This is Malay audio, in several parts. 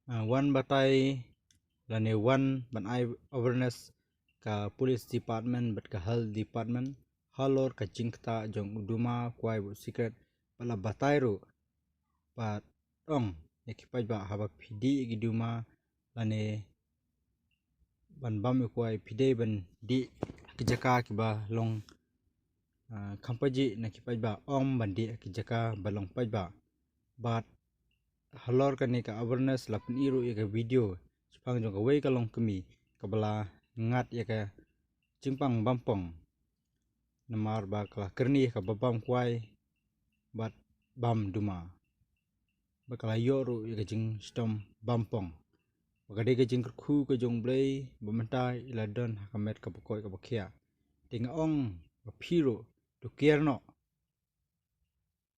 One batai lane one ban I awareness ka police department but ka health department halor ka jingta jong uduma kwai bu secret bala batai ro pat ong ekipai ba haba pidi giduma lane ban bam kwai pide ban di kijaka kiba long kampaji na kipai ba om bandi kijaka balong pai ba but halor kani ka awareness lapin iru ya ka video sepang jong ka wei ka long kemi kabala ngat ya ka cimpang bampong namar ba kala kerni ka babam kwai bat bam duma bakala yoru ya ka jing stom bampong bagade ka jing khu ka jong blei bamantai iladon hakamet ka pokoi ka bakia tinga ong bapiro to kierno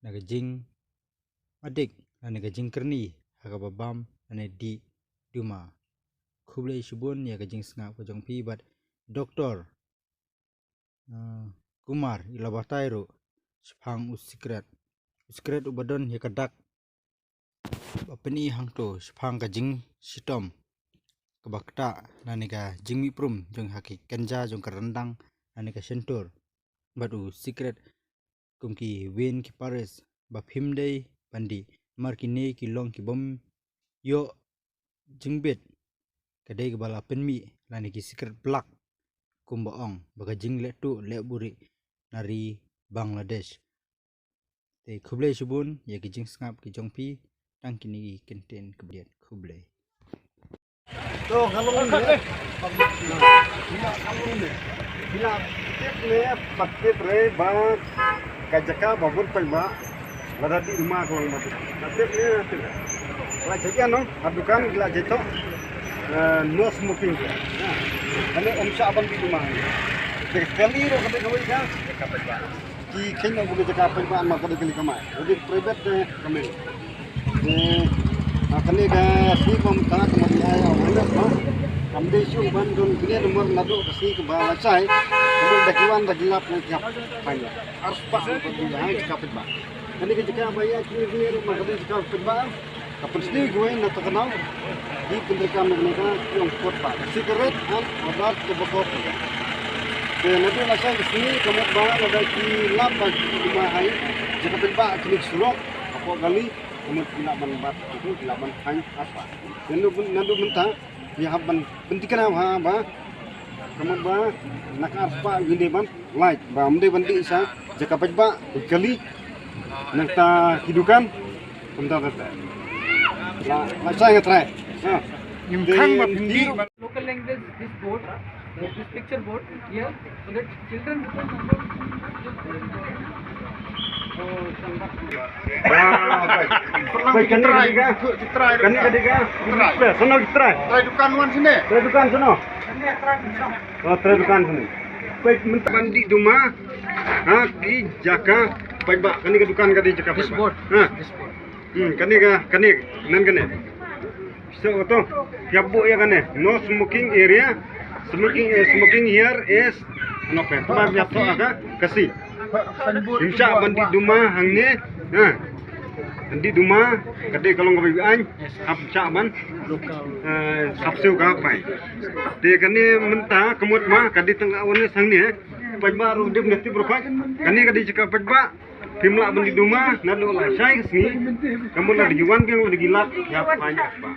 na ka jing adik ane ka jing kerni haka babam ane di duma kublai shubun ya ka jing snga ko jong pi bat doktor kumar ilabatai ro sepang secret ubadon ya kadak bapeni hangto sepang ka jing sitom kabakta nani ka jing mi prum jong haki kanja jong ka rendang nani ka sentur batu secret kumki wen ki pares ba phimdei pandi markine ki long ki bom yo jingbet kadai ke bala penmi lani ki secret plak kumba ong baga jingle tu le buri nari Bangladesh te kublai subun ya ki jing ngap ki jongpi tang kini kenten kemudian kublai to kalung ne bila tip ne patte pre ba kajaka babur pai ba lada di rumah ko ma tip ne tira la jaga no adukan gila jeto no smoking ane omsa abang di rumah sekali ro kata kawai ka ki kenya bukan jaka pai ba ma kada kali kamai jadi private kami kami ka si kom tanga kami ayah awareness ma kami syung bandung dunia nomor nado kasi ke bawah sai kemudian dakiwan dagilap na tiap banyak harus pak untuk dilahan kapit ba kami ka jika bayar kini rumah kami jika kapit ba kapit sendiri gue na terkenal di pendekan mereka yang kuat pak sigaret an obat tobakok dan nanti nasa di sini kemudian bahan ada di lapan rumah hai jika kapit ba kini surok apa kali kemudian dilaban bat itu dilaban hang apa nandu mentah ya haban bentikan apa ba kemudian ba nakar pa gini ban like ba mende bandi isa jaka ba kali nakta hidukan bentar bentar la saya ngatrai Khang ba hindi local language this board this picture board here so that children baik kan ketiga sono try dukan wan sini. try dukan sono oh try dukan sini baik mandi rumah di jaka baik ba kani dukan kadi jaka this board kani nan kani so to yabu ya kani no smoking area smoking here is no pen ma ya to aga kasi insya bandi duma hangne bandi duma kade kalau ngabi an hab chaban sabsu ga pai de kani menta kemut ma kade tengah one sangni pajba ru dim ngati berpak kani kade jika pajba pimla bandi duma nado la sai sini kamu la diwan yang lagi lat ya banyak ba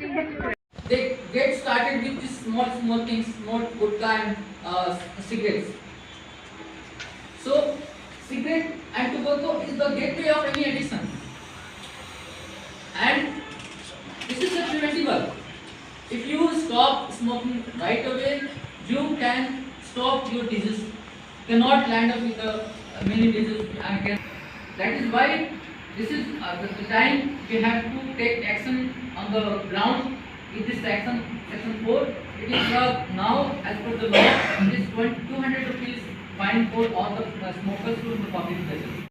they get started with these small things small gutta and cigarettes so cigarette and tobacco is the gateway of any addiction and this is a preventable if you stop smoking right away you can stop your disease cannot land up with many diseases and can that is why this is the time we have to take action on the ground in this section 4 it is now as per the law it is 200 rupees fine for all the smokers who are in the public places.